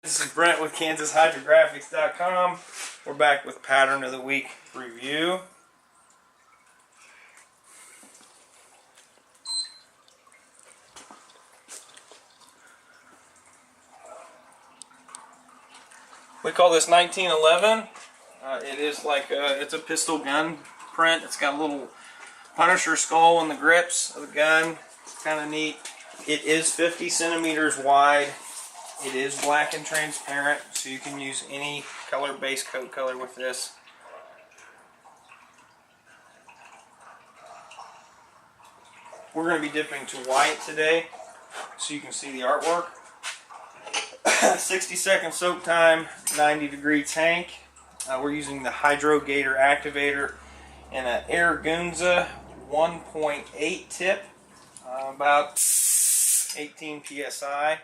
This is Brent with KansasHydrographics.com. We're back with Pattern of the Week review. We call this 1911. It is like it's a pistol gun print. It's got a little Punisher skull in the grips of the gun. It's kind of neat. It is 50 centimeters wide. It is black and transparent, so you can use any color, base coat color with this. We're going to be dipping to white today, so you can see the artwork. 60-second soak time, 90-degree tank. We're using the Hydrographics activator and an Gunza 1.8 tip, about 18 psi.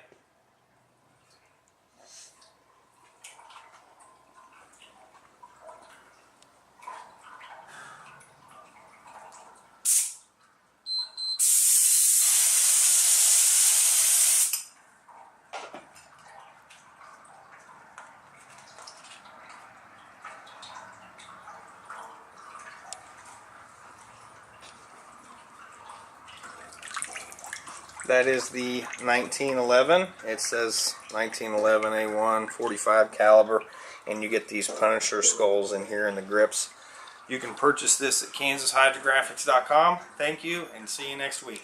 That is the 1911. It says 1911 A1 45 caliber, and you get these Punisher skulls in here in the grips. You can purchase this at KansasHydrographics.com. Thank you, and see you next week.